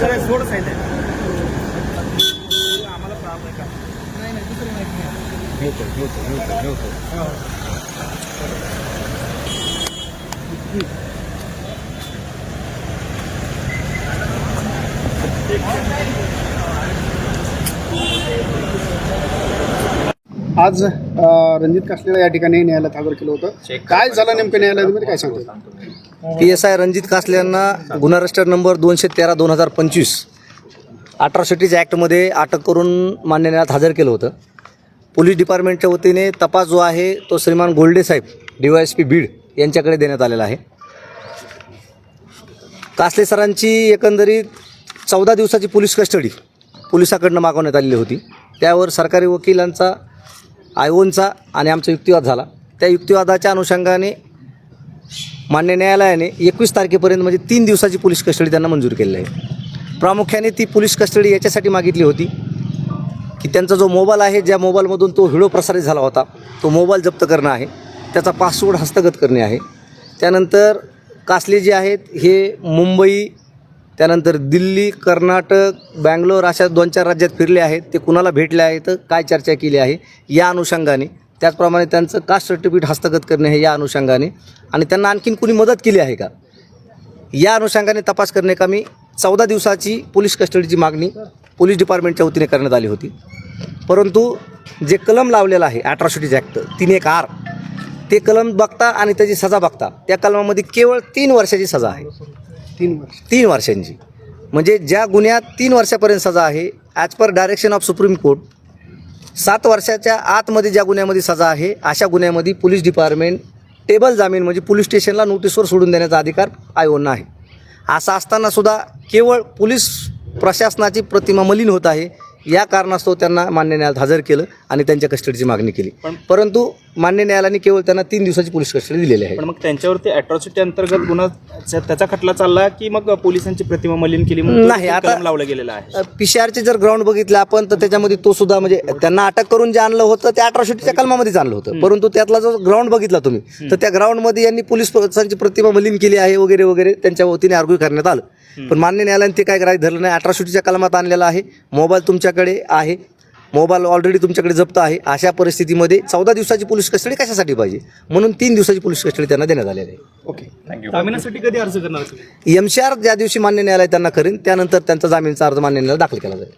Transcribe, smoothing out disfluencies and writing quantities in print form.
सोड साहित्य आम्हाला प्राप्त आहे का? नाही नाही दुसरी माहिती आज रणजित कासलेला या ठिकाणी न्यायालयात हजर केलं होतं. काय झालं नेमकं न्यायालयामध्ये काय सांगतो? PSI रणजित कासले यांना गुन्हा रजिस्टर नंबर 213/2025 अॅट्रॉसिटीज ॲक्टमध्ये अटक करून मान्य न्यायालयात हजर केलं होतं. पोलीस डिपार्टमेंटच्या वतीने तपास जो आहे तो श्रीमान गोल्डे साहेब DYSP बीड यांच्याकडे देण्यात आलेला आहे. कासले सरांची एकंदरीत 14 दिवसाची पोलीस कस्टडी पोलिसाकडनं मागवण्यात आलेली होती. त्यावर सरकारी वकिलांचा आयोनचा आणि आमचा युक्तिवाद झाला. त्या युक्तिवादाच्या अनुषंगाने मान्य न्यायालयाने 21 तारखेपर्यंत म्हणजे 3 दिवसाची पोलीस कस्टडी त्यांना मंजूर केलेली आहे. प्रामुख्याने ती पोलीस कस्टडी याच्यासाठी मागितली होती की त्यांचा जो मोबाईल आहे, ज्या मोबाईलमधून तो व्हिडिओ प्रसारित झाला होता, तो मोबाईल जप्त करणं आहे, त्याचा पासवर्ड हस्तगत करणे आहे. त्यानंतर कासले जे आहेत हे मुंबई, त्यानंतर दिल्ली, कर्नाटक, बँगलोर अशा 2-4 राज्यात फिरले आहेत. ते कुणाला भेटले आहेत, काय चर्चा केली आहे या अनुषंगाने, त्याचप्रमाणे त्यांचं कास्ट सर्टिफिकेट हस्तगत करणे आहे या अनुषंगाने, आणि त्यांना आणखीन कुणी मदत केली आहे का या अनुषंगाने तपास करण्याकामी 14 दिवसाची पोलीस कस्टडीची मागणी पोलीस डिपार्टमेंटच्या वतीने करण्यात आली होती. परंतु जे कलम लावलेलं आहे अॅट्रॉसिटीज ॲक्ट 3(1)R, ते कलम बघता आणि त्याची सजा बघता त्या कलमामध्ये केवळ 3 वर्षाची सजा आहे. 3 वर्षांची, म्हणजे ज्या गुन्ह्यात 3 वर्षापर्यंत सजा आहे, as per direction of supreme court 7 वर्षाच्या आतमध्ये ज्या गुन्ह्यामध्ये सजा आहे अशा गुन्ह्यामध्ये पोलीस डिपार्टमेंट टेबल जामीन म्हणजे पोलीस स्टेशनला नोटीसवर सोडून देण्याचा अधिकार आयोगांना आहे. असं असतानासुद्धा केवळ पोलीस प्रशासनाची प्रतिमा मलिन होत आहे या कारणास्तव त्यांना मान्य न्यायालयात हजर केलं आणि त्यांच्या कस्टडीची मागणी केली. परंतु मान्य न्यायालयाने केवळ त्यांना 3 दिवसाची पोलीस कस्टडी दिलेली आहे. पण मग त्यांच्यावरती अॅट्रॉसिटी अंतर्गत गुन्हा त्याचा खटला चालला की मग पोलिसांची प्रतिमा मलिन केली नाही, आता लावलं गेलेलं आहे. PCR जर ग्राउंड बघितलं आपण तर त्याच्यामध्ये तो सुद्धा म्हणजे त्यांना अटक करून जे आणलं होतं त्या अॅट्रॉसिटीच्या कलमामध्येच आणलं होतं. परंतु त्यातला जो ग्राउंड बघितला तुम्ही तर त्या ग्राउंडमध्ये यांनी पोलिसांची प्रतिमा मलिन केली आहे वगैरे वगैरे त्यांच्या वतीने आर्ग्यू करण्यात आलं. पण मान्य न्यायालयाने ते काय ग्राह्य धरलं नाही. अॅट्रॉसिटीच्या कलमात आणलेला आहे, मोबाईल तुमच्याकडे आहे, मोबाईल ऑलरेडी तुमच्याकडे जप्त आहे. अशा परिस्थितीमध्ये 14 दिवसाची पोलीस कस्टडी कशासाठी पाहिजे, म्हणून 3 दिवसाची पोलीस कस्टडी त्यांना देण्यात आलेली आहे. ओके, जामिनासाठी कधी अर्ज करणार? MCR ज्या दिवशी मान्य न्यायालय त्यांना करेन त्यानंतर त्यांचा जामीनचा अर्ज मान्य न्यायालयात दाखल केला जाईल.